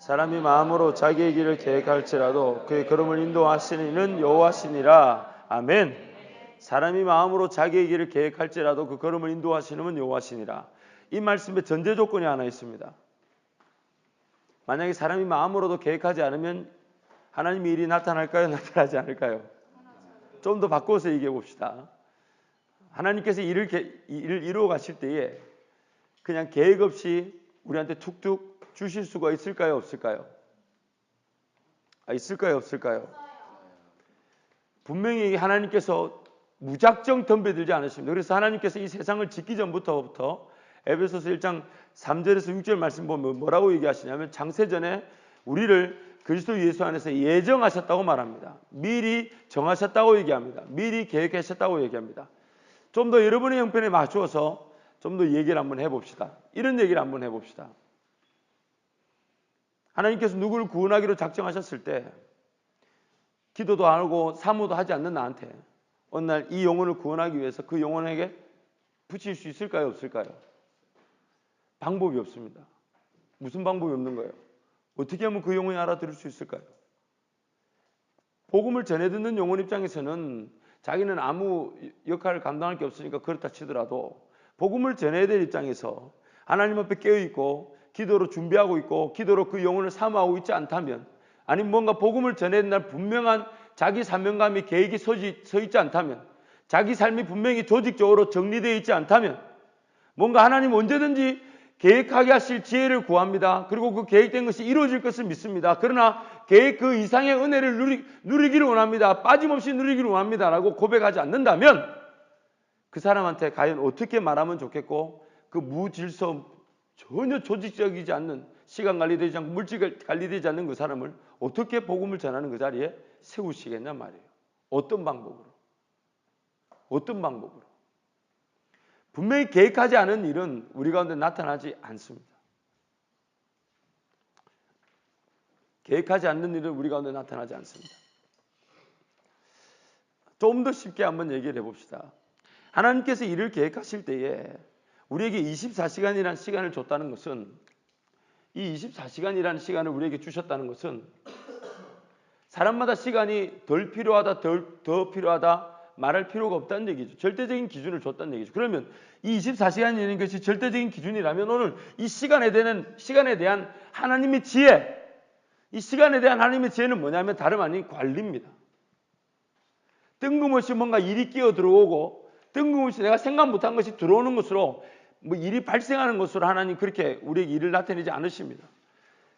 사람이 마음으로 자기의 길을 계획할지라도 그의 걸음을 인도하시는 이는 여호와시니라. 아멘. 사람이 마음으로 자기의 길을 계획할지라도 그 걸음을 인도하시는 분 여호와시니라. 이 말씀에 전제 조건이 하나 있습니다. 만약에 사람이 마음으로도 계획하지 않으면 하나님의 일이 나타날까요? 나타나지 않을까요? 좀 더 바꿔서 얘기해 봅시다. 하나님께서 일을 이루어 가실 때에 그냥 계획 없이 우리한테 툭툭 주실 수가 있을까요? 없을까요? 있을까요? 없을까요? 분명히 하나님께서 무작정 덤벼들지 않으십니다. 그래서 하나님께서 이 세상을 짓기 전부터 에베소서 1장 3절에서 6절 말씀 보면 뭐라고 얘기하시냐면 창세전에 우리를 그리스도 예수 안에서 예정하셨다고 말합니다. 미리 정하셨다고 얘기합니다. 미리 계획하셨다고 얘기합니다. 좀 더 여러분의 형편에 맞추어서 좀 더 얘기를 한번 해봅시다. 이런 얘기를 한번 해봅시다. 하나님께서 누구를 구원하기로 작정하셨을 때 기도도 안 하고 사모도 하지 않는 나한테 어느 날 이 영혼을 구원하기 위해서 그 영혼에게 붙일 수 있을까요? 없을까요? 방법이 없습니다. 무슨 방법이 없는 거예요? 어떻게 하면 그 영혼이 알아들을 수 있을까요? 복음을 전해 듣는 영혼 입장에서는 자기는 아무 역할을 감당할 게 없으니까 그렇다 치더라도 복음을 전해야 될 입장에서 하나님 앞에 깨어있고 기도로 준비하고 있고 기도로 그 영혼을 사모하고 있지 않다면, 아니면 뭔가 복음을 전해야 된다는 분명한 자기 사명감이 계획이 서 있지 않다면, 자기 삶이 분명히 조직적으로 정리되어 있지 않다면, 뭔가 하나님 언제든지 계획하게 하실 지혜를 구합니다. 그리고 그 계획된 것이 이루어질 것을 믿습니다. 그러나 계획 그 이상의 은혜를 누리기를 원합니다. 빠짐없이 누리기를 원합니다. 라고 고백하지 않는다면 그 사람한테 과연 어떻게 말하면 좋겠고, 그 무질서 전혀 조직적이지 않는, 시간 관리되지 않고 물질 관리되지 않는 그 사람을 어떻게 복음을 전하는 그 자리에 세우시겠냐 말이에요. 어떤 방법으로? 어떤 방법으로? 분명히 계획하지 않은 일은 우리 가운데 나타나지 않습니다. 계획하지 않는 일은 우리 가운데 나타나지 않습니다. 좀 더 쉽게 한번 얘기를 해봅시다. 하나님께서 일을 계획하실 때에 우리에게 24시간이라는 시간을 줬다는 것은, 이 24시간이라는 시간을 우리에게 주셨다는 것은 사람마다 시간이 덜 필요하다, 더 필요하다 말할 필요가 없다는 얘기죠. 절대적인 기준을 줬다는 얘기죠. 그러면 이 24시간이라는 것이 절대적인 기준이라면 오늘 이 시간에 대한 하나님의 지혜, 이 시간에 대한 하나님의 지혜는 뭐냐면 다름 아닌 관리입니다. 뜬금없이 뭔가 일이 끼어 들어오고 뜬금없이 내가 생각 못한 것이 들어오는 것으로 일이 발생하는 것으로 하나님 그렇게 우리에게 일을 나타내지 않으십니다.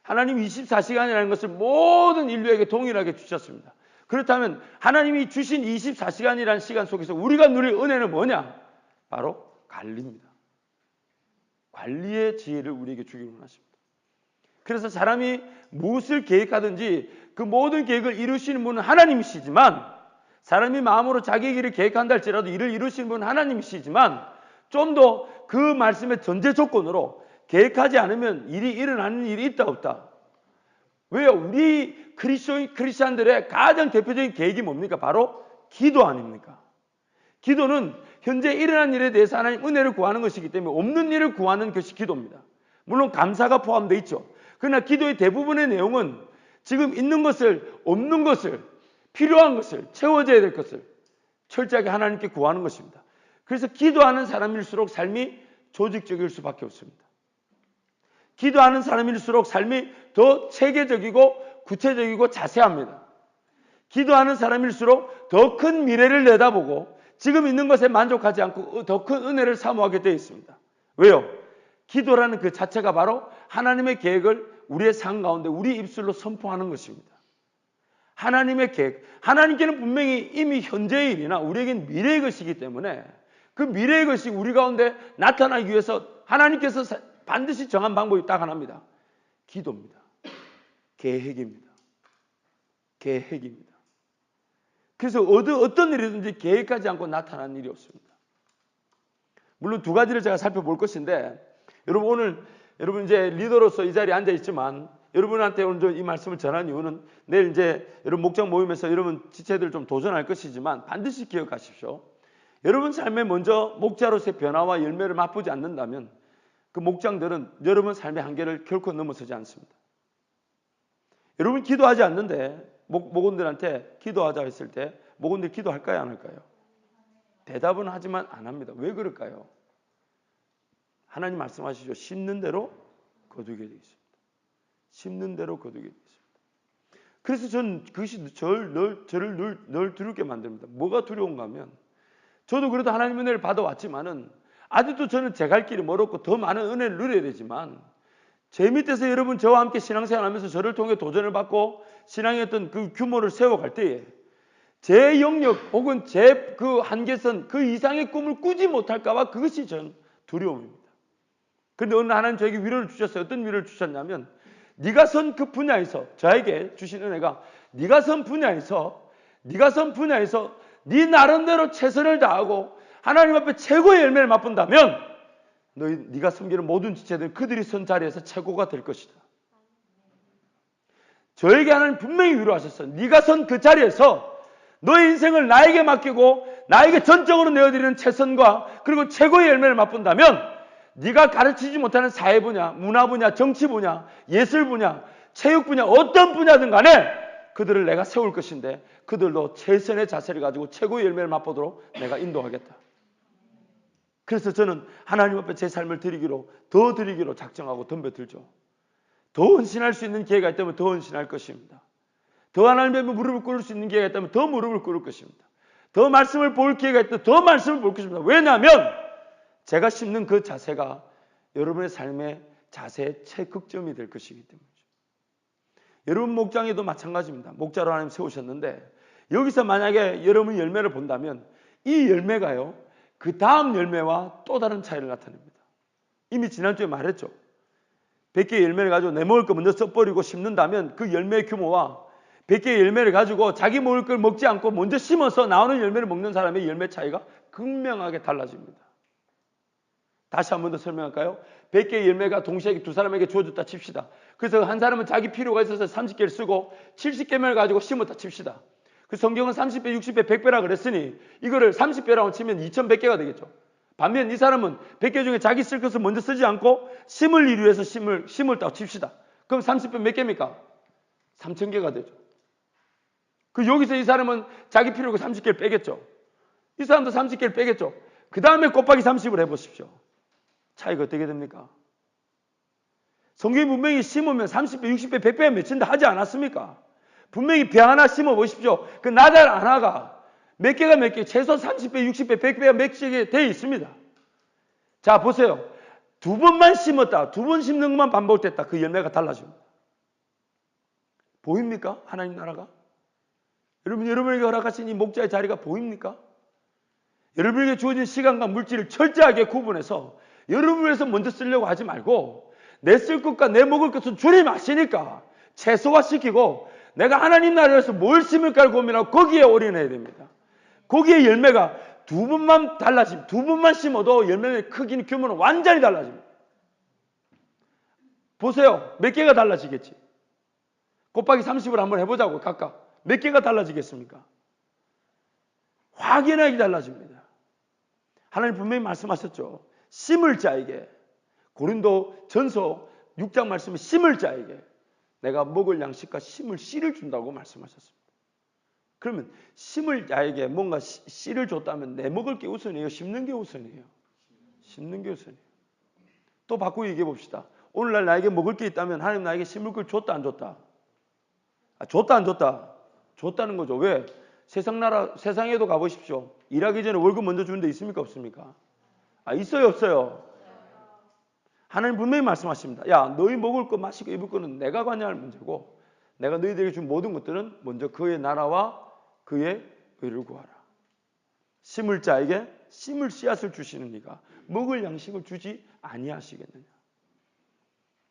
하나님 24시간이라는 것을 모든 인류에게 동일하게 주셨습니다. 그렇다면 하나님이 주신 24시간이라는 시간 속에서 우리가 누릴 은혜는 뭐냐? 바로 관리입니다. 관리의 지혜를 우리에게 주기를 원하십니다. 그래서 사람이 무엇을 계획하든지 그 모든 계획을 이루시는 분은 하나님이시지만, 사람이 마음으로 자기의 길을 계획한다 할지라도 이를 이루시는 분은 하나님이시지만, 좀 더 그 말씀의 전제 조건으로 계획하지 않으면 일이 일어나는 일이 있다 없다. 왜요? 우리 크리스찬들의 가장 대표적인 계획이 뭡니까? 바로 기도 아닙니까? 기도는 현재 일어난 일에 대해서 하나님 은혜를 구하는 것이기 때문에 없는 일을 구하는 것이 기도입니다. 물론 감사가 포함되어 있죠. 그러나 기도의 대부분의 내용은 지금 있는 것을, 없는 것을, 필요한 것을, 채워져야 될 것을 철저하게 하나님께 구하는 것입니다. 그래서 기도하는 사람일수록 삶이 조직적일 수밖에 없습니다. 기도하는 사람일수록 삶이 더 체계적이고 구체적이고 자세합니다. 기도하는 사람일수록 더 큰 미래를 내다보고 지금 있는 것에 만족하지 않고 더 큰 은혜를 사모하게 되어 있습니다. 왜요? 기도라는 그 자체가 바로 하나님의 계획을 우리의 삶 가운데 우리 입술로 선포하는 것입니다. 하나님의 계획, 하나님께는 분명히 이미 현재의 일이나 우리에겐 미래의 것이기 때문에 그 미래의 것이 우리 가운데 나타나기 위해서 하나님께서 반드시 정한 방법이 딱 하나입니다. 기도입니다. 계획입니다. 계획입니다. 그래서 어떤 일이든지 계획하지 않고 나타나는 일이 없습니다. 물론 두 가지를 제가 살펴볼 것인데, 여러분 이제 리더로서 이 자리에 앉아 있지만 여러분한테 오늘 이 말씀을 전한 이유는 내일 이제 여러분 목장 모임에서 여러분 지체들 좀 도전할 것이지만 반드시 기억하십시오. 여러분 삶에 먼저 목자로서의 변화와 열매를 맛보지 않는다면 그 목장들은 여러분 삶의 한계를 결코 넘어서지 않습니다. 여러분 기도하지 않는데 목원들한테 기도하자 했을 때 목원들 기도할까요? 안 할까요? 대답은 하지만 안 합니다. 왜 그럴까요? 하나님 말씀하시죠. 심는 대로 거두게 되어 있습니다. 심는 대로 거두게 되어 있습니다. 그래서 저는 그것이 저를 늘 두렵게 만듭니다. 뭐가 두려운가 하면 저도 그래도 하나님의 은혜를 받아왔지만은 아직도 저는 제 갈 길이 멀었고 더 많은 은혜를 누려야 되지만 제 밑에서 여러분 저와 함께 신앙생활하면서 저를 통해 도전을 받고 신앙의 어떤 그 규모를 세워갈 때에 제 영역 혹은 제 그 한계선 그 이상의 꿈을 꾸지 못할까 봐 그것이 전 두려움입니다. 그런데 어느 날 하나님 저에게 위로를 주셨어요. 어떤 위로를 주셨냐면 네가 선 그 분야에서 저에게 주신 은혜가 네가 선 분야에서 네 나름대로 최선을 다하고 하나님 앞에 최고의 열매를 맛본다면 네가 섬기는 모든 지체들 그들이 선 자리에서 최고가 될 것이다. 저에게 하나님 분명히 위로하셨어요. 네가 선 그 자리에서 너의 인생을 나에게 맡기고 나에게 전적으로 내어드리는 최선과 그리고 최고의 열매를 맛본다면 네가 가르치지 못하는 사회 분야, 문화 분야, 정치 분야, 예술 분야, 체육 분야 어떤 분야든 간에 그들을 내가 세울 것인데 그들도 최선의 자세를 가지고 최고의 열매를 맛보도록 내가 인도하겠다. 그래서 저는 하나님 앞에 제 삶을 더 드리기로 작정하고 덤벼들죠. 더 헌신할 수 있는 기회가 있다면 더 헌신할 것입니다. 더 하나님 앞에 무릎을 꿇을 수 있는 기회가 있다면 더 무릎을 꿇을 것입니다. 더 말씀을 볼 기회가 있다면 더 말씀을 볼 것입니다. 왜냐하면 제가 심는 그 자세가 여러분의 삶의 자세의 최극점이 될 것이기 때문이죠. 여러분 목장에도 마찬가지입니다. 목자로 하나님 세우셨는데 여기서 만약에 여러분이 열매를 본다면 이 열매가요. 그 다음 열매와 또 다른 차이를 나타냅니다. 이미 지난주에 말했죠. 100개의 열매를 가지고 내 먹을 거 먼저 써버리고 심는다면 그 열매의 규모와 100개의 열매를 가지고 자기 먹을 걸 먹지 않고 먼저 심어서 나오는 열매를 먹는 사람의 열매 차이가 극명하게 달라집니다. 다시 한 번 더 설명할까요? 100개의 열매가 동시에 두 사람에게 주어졌다 칩시다. 그래서 한 사람은 자기 필요가 있어서 30개를 쓰고 70개를 가지고 심었다 칩시다. 그 성경은 30배, 60배, 100배라 그랬으니 이거를 30배라고 치면 2100개가 되겠죠. 반면 이 사람은 100개 중에 자기 쓸 것을 먼저 쓰지 않고 심을 일을 위해서 심을다고 칩시다. 그럼 30배 몇 개입니까? 3000개가 되죠. 그 여기서 이 사람은 자기 필요가 30개를 빼겠죠. 이 사람도 30개를 빼겠죠. 그 다음에 곱하기 30을 해보십시오. 차이가 어떻게 됩니까? 성경이 분명히 심으면 30배, 60배, 100배 맺힌다 하지 않았습니까? 분명히 배 하나 심어 보십시오. 그 나달 하나가 몇 개가 몇 개, 최소 30배, 60배, 100배가 맺히게 되어 있습니다. 자, 보세요. 두 번만 심었다. 두 번 심는 것만 반복됐다. 그 열매가 달라집니다. 보입니까? 하나님 나라가? 여러분에게 허락하신 이 목자의 자리가 보입니까? 여러분에게 주어진 시간과 물질을 철저하게 구분해서 여러분을 위해서 먼저 쓰려고 하지 말고 내 쓸 것과 내 먹을 것은 주님 아시니까 최소화시키고 내가 하나님 나라에서 뭘 심을까를 고민하고 거기에 올인해야 됩니다. 거기에 열매가 두 번만 두 번만 심어도 열매의 크기는 규모는 완전히 달라집니다. 보세요. 몇 개가 달라지겠지? 곱하기 30을 한번 해보자고 각각. 몇 개가 달라지겠습니까? 확연하게 달라집니다. 하나님 분명히 말씀하셨죠. 심을 자에게 고린도 전서 6장 말씀에 심을 자에게 내가 먹을 양식과 심을 씨를 준다고 말씀하셨습니다. 그러면 심을 자에게 뭔가 씨를 줬다면 내 먹을 게 우선이에요? 심는 게 우선이에요? 심는 게 우선이에요. 또 바꾸고 얘기해 봅시다. 오늘날 나에게 먹을 게 있다면 하나님 나에게 심을 걸 줬다 안 줬다? 줬다 안 줬다? 줬다는 거죠. 왜? 세상에도 가보십시오. 일하기 전에 월급 먼저 주는 데 있습니까? 없습니까? 있어요? 없어요? 하나님 분명히 말씀하십니다. 야, 너희 먹을 거, 마실 거, 입을 거는 내가 관여할 문제고 내가 너희들에게 준 모든 것들은 먼저 그의 나라와 그의 의를 구하라. 심을 자에게 심을 씨앗을 주시는 이가 먹을 양식을 주지 아니하시겠느냐.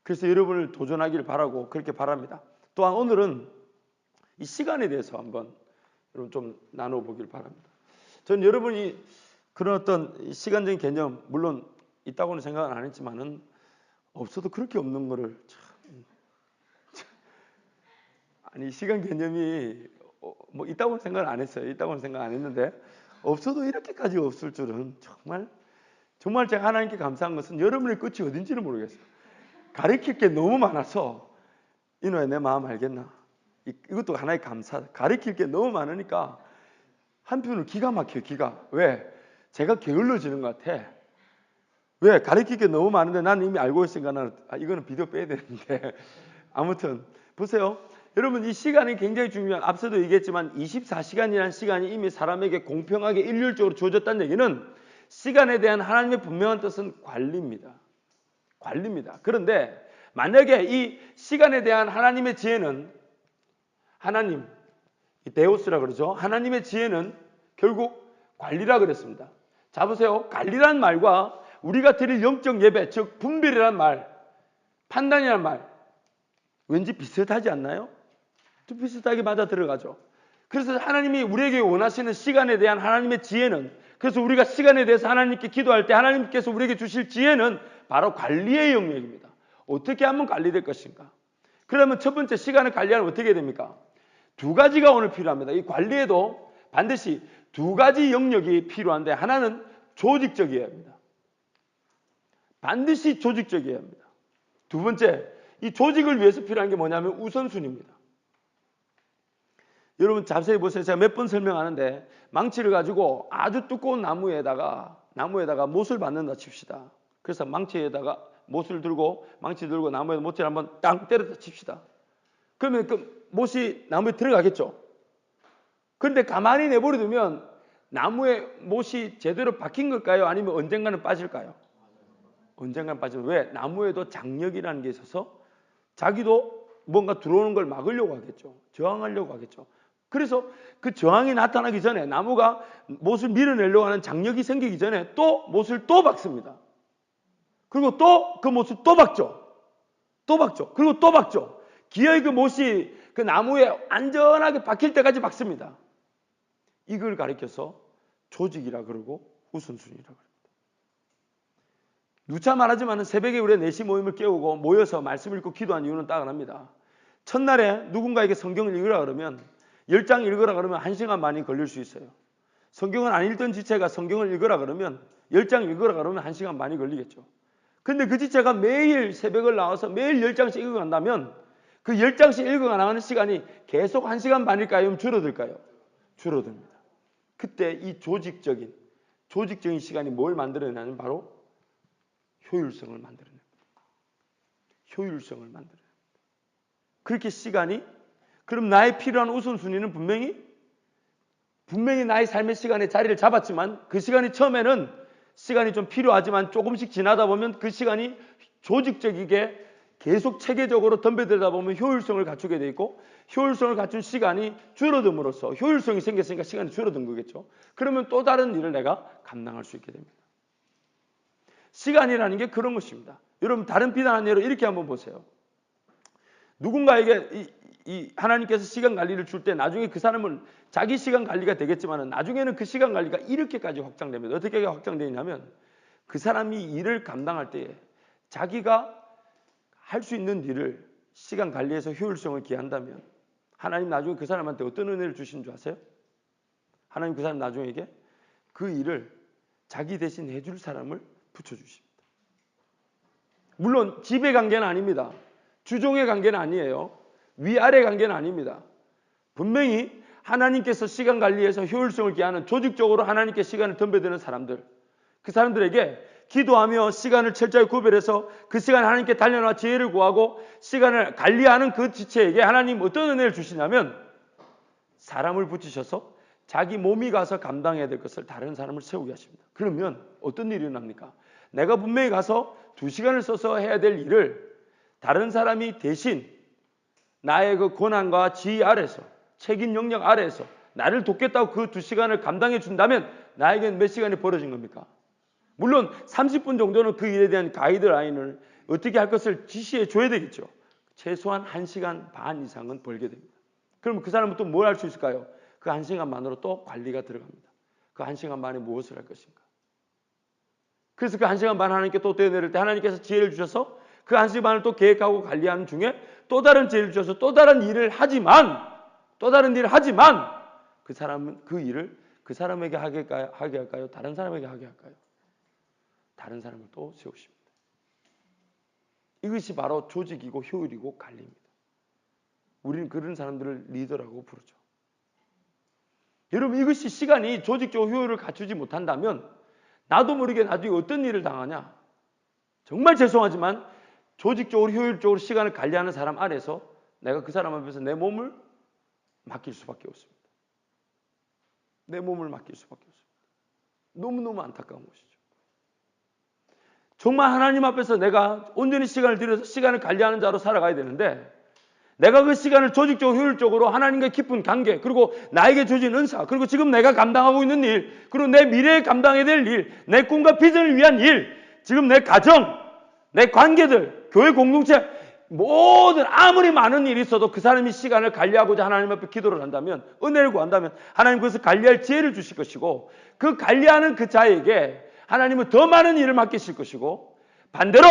그래서 여러분을 도전하기를 바라고 그렇게 바랍니다. 또한 오늘은 이 시간에 대해서 한번 여러분 좀 나눠보길 바랍니다. 저는 여러분이 그런 어떤 시간적인 개념 물론 있다고는 생각은 안 했지만은 없어도 그렇게 없는 거를 아니 시간 개념이 뭐 있다고는 생각을 안 했어요. 있다고는 생각 안 했는데 없어도 이렇게까지 없을 줄은 정말 제가 하나님께 감사한 것은 여러분의 끝이 어딘지는 모르겠어요. 가르칠 게 너무 많아서 이노야 내 마음 알겠나? 이것도 하나의 감사. 가르칠 게 너무 많으니까 한편으로 기가 막혀요. 왜? 제가 게을러지는 것 같아. 왜? 가르칠 게 너무 많은데 나는 이미 알고 있으니까 나는 이거는 비디오 빼야 되는데 아무튼 보세요. 여러분 이 시간이 굉장히 중요한, 앞서도 얘기했지만 24시간이라는 시간이 이미 사람에게 공평하게 일률적으로 주어졌다는 얘기는 시간에 대한 하나님의 분명한 뜻은 관리입니다. 그런데 만약에 이 시간에 대한 하나님의 지혜는 하나님, 데오스라 그러죠. 하나님의 지혜는 결국 관리라 그랬습니다. 자 보세요. 관리라는 말과 우리가 드릴 영적 예배, 즉 분별이란 말, 판단이란 말 왠지 비슷하지 않나요? 좀 비슷하게 맞아 들어가죠. 그래서 하나님이 우리에게 원하시는 시간에 대한 하나님의 지혜는, 그래서 우리가 시간에 대해서 하나님께 기도할 때 하나님께서 우리에게 주실 지혜는 바로 관리의 영역입니다. 어떻게 하면 관리될 것인가? 그러면 첫 번째 시간을 관리하면 어떻게 됩니까? 두 가지가 오늘 필요합니다. 이 관리에도 반드시 두 가지 영역이 필요한데 하나는 조직적이어야 합니다. 반드시 조직적이어야 합니다. 두 번째, 이 조직을 위해서 필요한 게 뭐냐면 우선순위입니다. 여러분 자세히 보세요. 제가 몇 번 설명하는데 망치를 가지고 아주 두꺼운 나무에다가 못을 받는다 칩시다. 그래서 망치에다가 못을 들고 망치 들고 나무에 못을 한번 땅 때렸다 칩시다. 그러면 그 못이 나무에 들어가겠죠. 그런데 가만히 내버려두면 나무에 못이 제대로 박힌 걸까요? 아니면 언젠가는 빠질까요? 언젠가는 빠지면 왜? 나무에도 장력이라는 게 있어서 자기도 뭔가 들어오는 걸 막으려고 하겠죠. 저항하려고 하겠죠. 그래서 그 저항이 나타나기 전에 나무가 못을 밀어내려고 하는 장력이 생기기 전에 또 못을 또 박습니다. 그리고 또 그 못을 또 박죠. 그리고 또 박죠. 기어이 그 못이 그 나무에 안전하게 박힐 때까지 박습니다. 이걸 가리켜서 조직이라 그러고 우선순위라 그럽니다. 누차 말하지만 새벽에 우리가 4시 모임을 깨우고 모여서 말씀을 읽고 기도한 이유는 따라합니다. 첫날에 누군가에게 성경을 읽으라 그러면 10장 읽으라 그러면 1시간 반이 걸릴 수 있어요. 성경을 안 읽던 지체가 성경을 읽으라 그러면 10장 읽으라 그러면 1시간 반이 걸리겠죠. 근데 그 지체가 매일 새벽을 나와서 매일 10장씩 읽어간다면 그 10장씩 읽어가는 시간이 계속 1시간 반일까요? 줄어들까요? 줄어듭니다. 그때 이 조직적인 시간이 뭘 만들어내냐면 바로 효율성을 만들어냅니다. 그렇게 시간이, 그럼 나의 필요한 우선순위는 분명히 나의 삶의 시간에 자리를 잡았지만 그 시간이 처음에는 시간이 좀 필요하지만 조금씩 지나다 보면 그 시간이 조직적이게 계속 체계적으로 덤벼들다 보면 효율성을 갖추게 돼 있고, 효율성을 갖춘 시간이 줄어듦으로써 효율성이 생겼으니까 시간이 줄어든 거겠죠. 그러면 또 다른 일을 내가 감당할 수 있게 됩니다. 시간이라는 게 그런 것입니다. 여러분 다른 비단한 예로 이렇게 한번 보세요. 누군가에게 이 하나님께서 시간 관리를 줄 때 나중에 그 사람은 자기 시간 관리가 되겠지만 나중에는 그 시간 관리가 이렇게까지 확장됩니다. 어떻게 확장되냐면 그 사람이 일을 감당할 때에 자기가 할 수 있는 일을 시간 관리해서 효율성을 기한다면 하나님 나중에 그 사람한테 어떤 은혜를 주신 줄 아세요? 하나님 그 사람 나중에게 그 일을 자기 대신 해줄 사람을 붙여주십니다. 물론 지배 관계는 아닙니다. 주종의 관계는 아니에요. 위아래 관계는 아닙니다. 분명히 하나님께서 시간 관리에서 효율성을 기하는 조직적으로 하나님께 시간을 덤벼드는 사람들, 그 사람들에게 기도하며 시간을 철저히 구별해서 그 시간에 하나님께 달려나 지혜를 구하고 시간을 관리하는 그 지체에게 하나님 어떤 은혜를 주시냐면 사람을 붙이셔서 자기 몸이 가서 감당해야 될 것을 다른 사람을 세우게 하십니다. 그러면 어떤 일이 일어납니까? 내가 분명히 가서 2시간을 써서 해야 될 일을 다른 사람이 대신 나의 그 권한과 지휘 아래서, 책임 영역 아래에서 나를 돕겠다고 그 2시간을 감당해 준다면 나에게는 몇 시간이 벌어진 겁니까? 물론 30분 정도는 그 일에 대한 가이드라인을 어떻게 할 것을 지시해 줘야 되겠죠. 최소한 1시간 반 이상은 벌게 됩니다. 그럼 그 사람은 또 뭘 할 수 있을까요? 그 1시간만으로 또 관리가 들어갑니다. 그 1시간 반에 무엇을 할 것인가? 그래서 그 1시간 반 하나님께 또 떼어내릴 때 하나님께서 지혜를 주셔서 그 1시간 반을 또 계획하고 관리하는 중에 또 다른 지혜를 주셔서 또 다른 일을 하지만 그 사람은 그 일을 그 사람에게 하게 할까요? 다른 사람에게 하게 할까요? 다른 사람을 또 세우십니다. 이것이 바로 조직이고 효율이고 관리입니다. 우리는 그런 사람들을 리더라고 부르죠. 여러분, 이것이 시간이 조직적 효율을 갖추지 못한다면 나도 모르게 나중에 어떤 일을 당하냐. 정말 죄송하지만 조직적으로 효율적으로 시간을 관리하는 사람 아래서 내가 그 사람 앞에서 내 몸을 맡길 수밖에 없습니다. 내 몸을 맡길 수밖에 없습니다. 너무너무 안타까운 것이죠. 정말 하나님 앞에서 내가 온전히 시간을 들여서 시간을 관리하는 자로 살아가야 되는데 내가 그 시간을 조직적으로 효율적으로 하나님과의 깊은 관계, 그리고 나에게 주어진 은사, 그리고 지금 내가 감당하고 있는 일, 그리고 내 미래에 감당해야 될 일, 내 꿈과 비전을 위한 일, 지금 내 가정, 내 관계들, 교회 공동체, 모든 아무리 많은 일이 있어도 그 사람이 시간을 관리하고자 하나님 앞에 기도를 한다면, 은혜를 구한다면 하나님 그것을 관리할 지혜를 주실 것이고, 그 관리하는 그 자에게 하나님은 더 많은 일을 맡기실 것이고, 반대로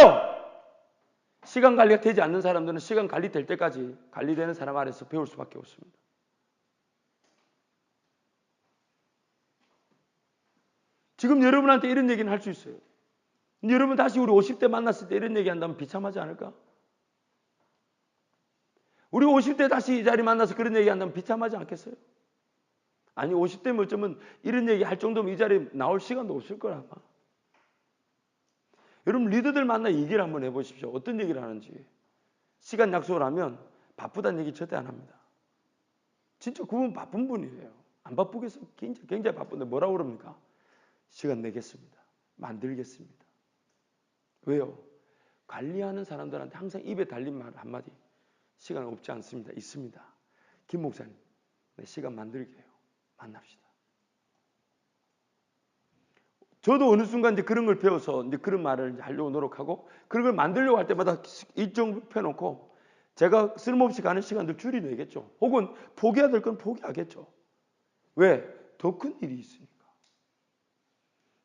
시간 관리가 되지 않는 사람들은 시간 관리 될 때까지 관리되는 사람 아래서 배울 수밖에 없습니다. 지금 여러분한테 이런 얘기는 할 수 있어요. 여러분 다시 우리 50대 만났을 때 이런 얘기 한다면 비참하지 않을까? 우리 50대 다시 이 자리 만나서 그런 얘기 한다면 비참하지 않겠어요? 아니 50대면 어쩌면 이런 얘기 할 정도면 이 자리에 나올 시간도 없을 거라 아마. 여러분 리더들 만나 얘기를 한번 해보십시오. 어떤 얘기를 하는지. 시간 약속을 하면 바쁘다는 얘기 절대 안 합니다. 진짜 그분 바쁜 분이에요. 안 바쁘겠어요? 굉장히 바쁜데 뭐라고 그럽니까? 시간 내겠습니다. 만들겠습니다. 왜요? 관리하는 사람들한테 항상 입에 달린 말 한마디. 시간 없지 않습니다. 있습니다. 김 목사님, 내 시간 만들게요. 만납시다. 저도 어느 순간 이제 그런 걸 배워서 이제 그런 말을 이제 하려고 노력하고 그런 걸 만들려고 할 때마다 일정 펴놓고 제가 쓸모없이 가는 시간들 줄이내겠죠. 혹은 포기해야 될 건 포기하겠죠. 왜? 더 큰 일이 있으니까.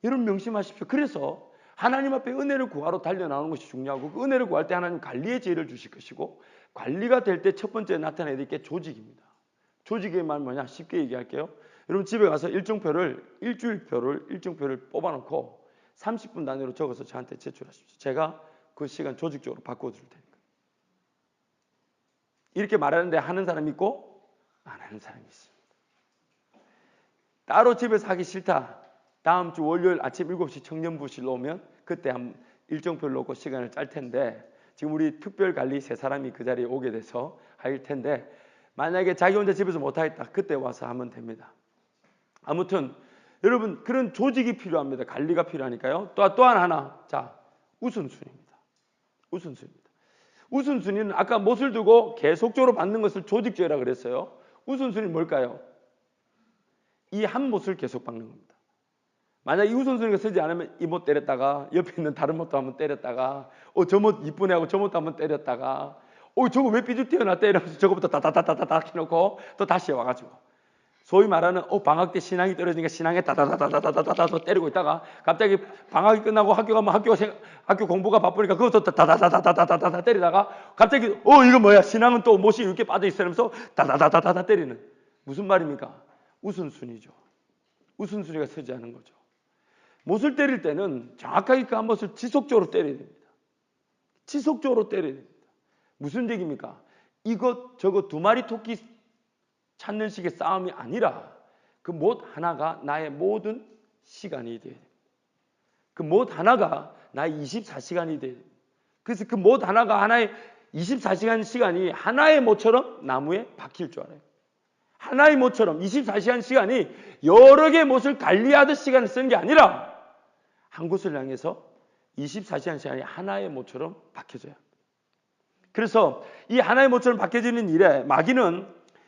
여러분 명심하십시오. 그래서 하나님 앞에 은혜를 구하러 달려나오는 것이 중요하고 그 은혜를 구할 때 하나님 관리의 지혜를 주실 것이고 관리가 될 때 첫 번째 나타내야 될 게 조직입니다. 조직의 말 뭐냐? 쉽게 얘기할게요. 여러분 집에 가서 일정표를 뽑아놓고 30분 단위로 적어서 저한테 제출하십시오. 제가 그 시간 조직적으로 바꿔드릴 테니까. 이렇게 말하는데 하는 사람이 있고 안 하는 사람이 있습니다. 따로 집에서 하기 싫다. 다음 주 월요일 아침 7시 청년부실로 오면 그때 한 일정표를 놓고 시간을 짤 텐데 지금 우리 특별관리 3사람이 그 자리에 오게 돼서 할 텐데 만약에 자기 혼자 집에서 못하겠다. 그때 와서 하면 됩니다. 아무튼 여러분 그런 조직이 필요합니다. 관리가 필요하니까요. 또 하나. 자, 우선순위입니다. 우선순위입니다. 우선순위는 아까 못을 두고 계속적으로 받는 것을 조직죄라 그랬어요. 우선순위는 뭘까요? 이 한 못을 계속 받는 겁니다. 만약 이 우선순위가 서지 않으면 이 못 때렸다가 옆에 있는 다른 못도 한번 때렸다가 저 못 이쁘네 하고 저 못도 한번 때렸다가 저거 왜 삐죽튀어났대 이러면서 저거부터 다다다다다닥 해놓고 또 다시 와가지고 소위 말하는 방학 때 신앙이 떨어지니까 신앙에 다다다다다다다 때리고 있다가 갑자기 방학이 끝나고 학교 가면 학교 공부가 바쁘니까 그것도 다다다다다다다 때리다가 갑자기 이거 뭐야 신앙은 또 못이 이렇게 빠져 있으면서 다다다다다다 때리는 무슨 말입니까? 우선순위죠. 우선순위가 서지 않은 거죠. 못을 때릴 때는 정확하게 그 한 못을 지속적으로 때려야 됩니다. 지속적으로 때려야 됩니다. 무슨 얘기입니까? 이것 저것 두 마리 토끼 찾는 식의 싸움이 아니라 그 못 하나가 나의 모든 시간이 돼야 됩니다. 그 못 하나가 나의 24시간이 돼야 됩니다. 그래서 그 못 하나가 하나의 24시간 시간이 하나의 못처럼 나무에 박힐 줄 알아요. 하나의 못처럼 24시간 시간이 여러 개의 못을 관리하듯 시간을 쓰는 게 아니라 한 곳을 향해서 24시간 시간이 하나의 못처럼 박혀져야 합니다. 그래서 이 하나의 못처럼 박혀지는 일에 마귀는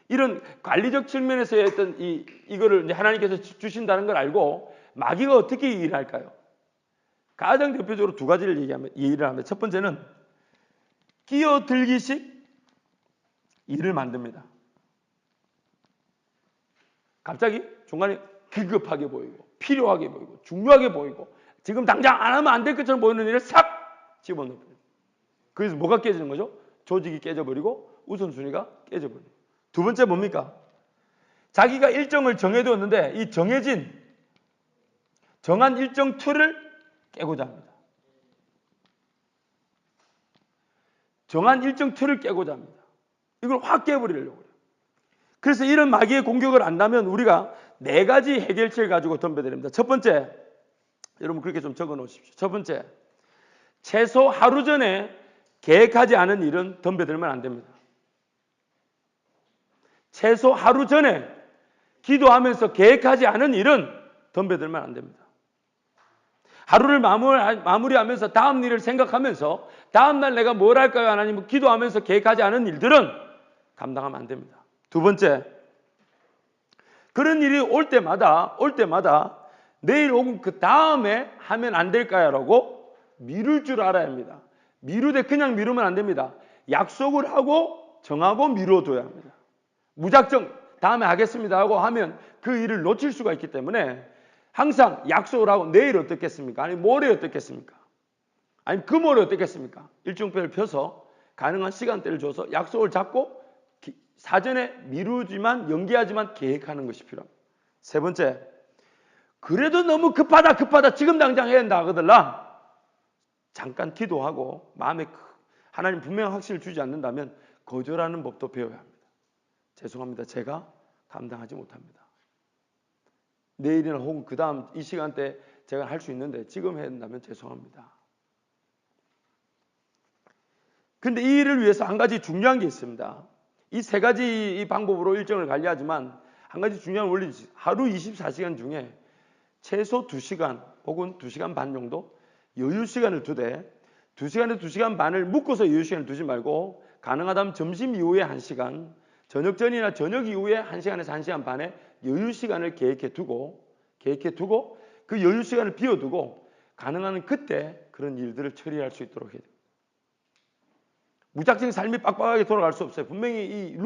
이런 관리적 측면에서의 어떤 이거를 이제 하나님께서 주신다는 걸 알고 마귀가 어떻게 일할까요? 가장 대표적으로 두 가지를 얘기를 하면 첫 번째는 끼어들기식 일을 만듭니다. 갑자기 중간에 급하게 보이고 필요하게 보이고 중요하게 보이고 지금 당장 안 하면 안 될 것처럼 보이는 일을 싹 집어넣어요. 그래서 뭐가 깨지는 거죠? 조직이 깨져버리고 우선순위가 깨져버려요. 두 번째 뭡니까? 자기가 일정을 정해두었는데 이 정한 일정 틀을 깨고자 합니다. 정한 일정 틀을 깨고자 합니다. 이걸 확 깨버리려고 해요. 그래서 이런 마귀의 공격을 안 나면 우리가 4가지 해결책을 가지고 덤벼드립니다. 첫 번째, 여러분 그렇게 좀 적어 놓으십시오. 첫 번째, 최소 하루 전에 계획하지 않은 일은 덤벼들면 안 됩니다. 최소 하루 전에 기도하면서 계획하지 않은 일은 덤벼들면 안 됩니다. 하루를 마무리하면서 다음 일을 생각하면서 다음 날 내가 뭘 할까요? 하나님 기도하면서 계획하지 않은 일들은 감당하면 안 됩니다. 두 번째, 그런 일이 올 때마다 내일 혹은 그 다음에 하면 안 될까요? 라고 미룰 줄 알아야 합니다. 미루되 그냥 미루면 안 됩니다. 약속을 하고 정하고 미뤄둬야 합니다. 무작정 다음에 하겠습니다 하고 하면 그 일을 놓칠 수가 있기 때문에 항상 약속을 하고 내일 어떻겠습니까? 아니 모레 어떻겠습니까? 아니 금요일에 어떻겠습니까? 일정표를 펴서 가능한 시간대를 줘서 약속을 잡고 사전에 미루지만 연기하지만 계획하는 것이 필요합니다. 세 번째, 그래도 너무 급하다 지금 당장 해야 한다 하거들라 잠깐 기도하고 마음에 하나님 분명한 확신을 주지 않는다면 거절하는 법도 배워야 합니다. 죄송합니다. 제가 감당하지 못합니다. 내일이나 혹은 그 다음 이 시간대 제가 할 수 있는데 지금 해야 한다면 죄송합니다. 근데 이 일을 위해서 한 가지 중요한 게 있습니다. 이 3가지 이 방법으로 일정을 관리하지만 한 가지 중요한 원리지. 하루 24시간 중에 최소 2시간 혹은 2시간 반 정도 여유 시간을 두되 2시간에 2시간 반을 묶어서 여유 시간을 두지 말고 가능하다면 점심 이후에 1시간, 저녁 전이나 저녁 이후에 1시간에서 1시간 반의 여유 시간을 계획해 두고 그 여유 시간을 비워두고 가능한 그때 그런 일들을 처리할 수 있도록 해야 됩니다. 무작정 삶이 빡빡하게 돌아갈 수 없어요. 분명히 이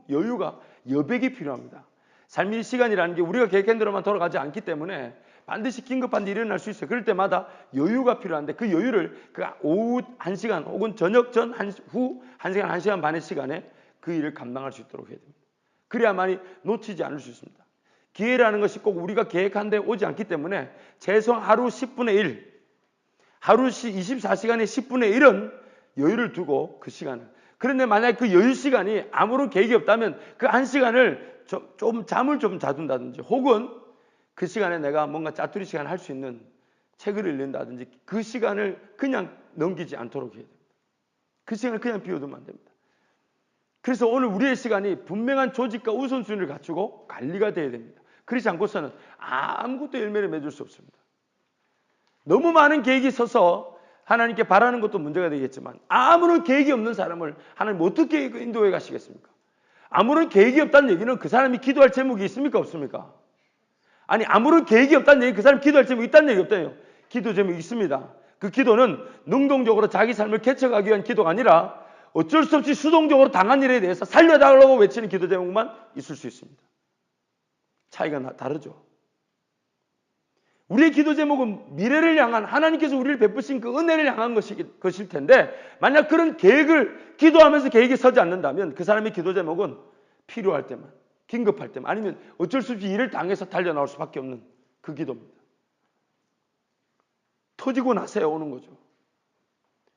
여유가 여백이 필요합니다. 삶의 시간이라는 게 우리가 계획한 대로만 돌아가지 않기 때문에 반드시 긴급한 일이 일어날 수 있어요. 그럴 때마다 여유가 필요한데 그 여유를 그 오후 1시간 혹은 저녁 전 후 1시간, 1시간 반의 시간에 그 일을 감당할 수 있도록 해야 됩니다. 그래야만이 놓치지 않을 수 있습니다. 기회라는 것이 꼭 우리가 계획한 데 오지 않기 때문에 최소한 하루 10분의 1, 하루 24시간의 10분의 1은 여유를 두고 그 시간을. 그런데 만약에 그 여유 시간이 아무런 계획이 없다면 그 1시간을 좀 잠을 좀 자둔다든지 혹은 그 시간에 내가 뭔가 짜투리 시간 할 수 있는 책을 읽는다든지 그 시간을 그냥 넘기지 않도록 해야 됩니다. 그 시간을 그냥 비워두면 안 됩니다. 그래서 오늘 우리의 시간이 분명한 조직과 우선순위를 갖추고 관리가 되어야 됩니다. 그렇지 않고서는 아무것도 열매를 맺을 수 없습니다. 너무 많은 계획이 서서 하나님께 바라는 것도 문제가 되겠지만 아무런 계획이 없는 사람을 하나님 어떻게 인도해 가시겠습니까? 아무런 계획이 없다는 얘기는 그 사람이 기도할 제목이 있습니까? 없습니까? 아니 아무런 계획이 없다는 얘기 그 사람이 기도할 제목이 있다는 얘기 없다요. 기도 제목이 있습니다. 그 기도는 능동적으로 자기 삶을 개척하기 위한 기도가 아니라 어쩔 수 없이 수동적으로 당한 일에 대해서 살려달라고 외치는 기도 제목만 있을 수 있습니다. 차이가 다르죠. 우리의 기도 제목은 미래를 향한 하나님께서 우리를 베푸신 그 은혜를 향한 것일 텐데 만약 그런 계획을 기도하면서 계획이 서지 않는다면 그 사람의 기도 제목은 필요할 때만 긴급할 때만 아니면 어쩔 수 없이 일을 당해서 달려나올 수밖에 없는 그 기도입니다. 터지고 나서야 오는 거죠.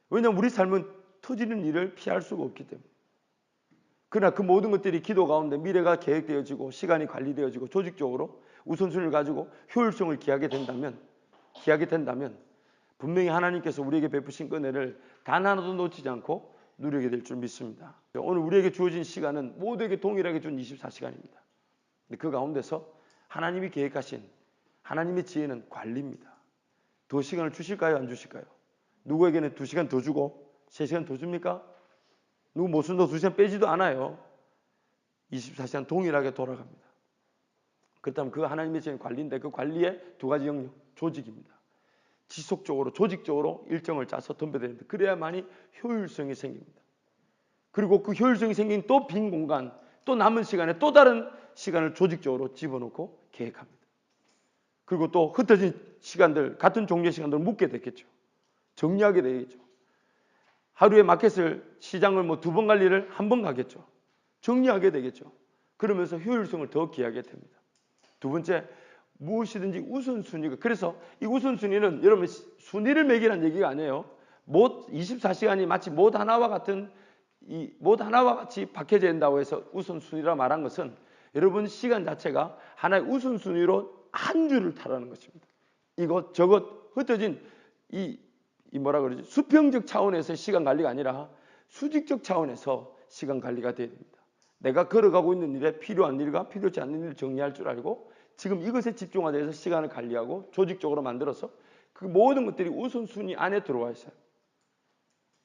왜냐하면 우리 삶은 터지는 일을 피할 수가 없기 때문에. 그러나 그 모든 것들이 기도 가운데 미래가 계획되어지고 시간이 관리되어지고 조직적으로 우선순위를 가지고 효율성을 기하게 된다면 분명히 하나님께서 우리에게 베푸신 은혜를 단 하나도 놓치지 않고 누리게 될 줄 믿습니다. 오늘 우리에게 주어진 시간은 모두에게 동일하게 준 24시간입니다. 그 가운데서 하나님이 계획하신 하나님의 지혜는 관리입니다. 더 시간을 주실까요? 안 주실까요? 누구에게는 2시간 더 주고 3시간 더 줍니까? 누구 모순도 2시간 빼지도 않아요. 24시간 동일하게 돌아갑니다. 그렇다면 그 하나님의 지혜는 관리인데 그 관리의 2가지 영역, 조직입니다. 지속적으로 조직적으로 일정을 짜서 덤벼드립니다. 그래야만이 효율성이 생깁니다. 그리고 그 효율성이 생긴 또 빈 공간, 또 남은 시간에 또 다른 시간을 조직적으로 집어넣고 계획합니다. 그리고 또 흩어진 시간들, 같은 종류의 시간들을 묶게 되겠죠. 정리하게 되겠죠. 하루에 마켓을, 시장을 2번 갈 일을 1번 가겠죠. 정리하게 되겠죠. 그러면서 효율성을 더 기하게 됩니다. 두 번째, 무엇이든지 우선순위가. 그래서 이 우선순위는 여러분 순위를 매기라는 얘기가 아니에요. 24시간이 마치 못 하나와 같은 이 못 하나와 같이 박혀져 된다고 해서 우선순위라 말한 것은 여러분 시간 자체가 하나의 우선순위로 한 줄을 타라는 것입니다. 이것 저것 흩어진 이 뭐라 그러지? 수평적 차원에서 시간 관리가 아니라 수직적 차원에서 시간 관리가 돼야 됩니다. 내가 걸어가고 있는 일에 필요한 일과 필요치 않는 일을 정리할 줄 알고 지금 이것에 집중하여서 시간을 관리하고 조직적으로 만들어서 그 모든 것들이 우선순위 안에 들어와 있어요.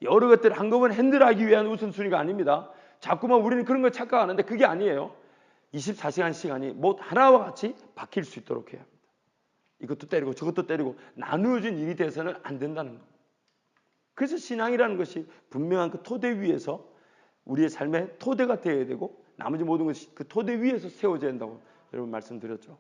여러 것들을 한꺼번에 핸들하기 위한 우선순위가 아닙니다. 자꾸만 우리는 그런 걸 착각하는데 그게 아니에요. 24시간 시간이 뭐 하나와 같이 박힐 수 있도록 해야 합니다. 이것도 때리고 저것도 때리고 나누어진 일이 돼서는 안 된다는 겁니다. 그래서 신앙이라는 것이 분명한 그 토대 위에서 우리의 삶의 토대가 되어야 되고 나머지 모든 것이 그 토대 위에서 세워져야 된다고 여러분 말씀드렸죠.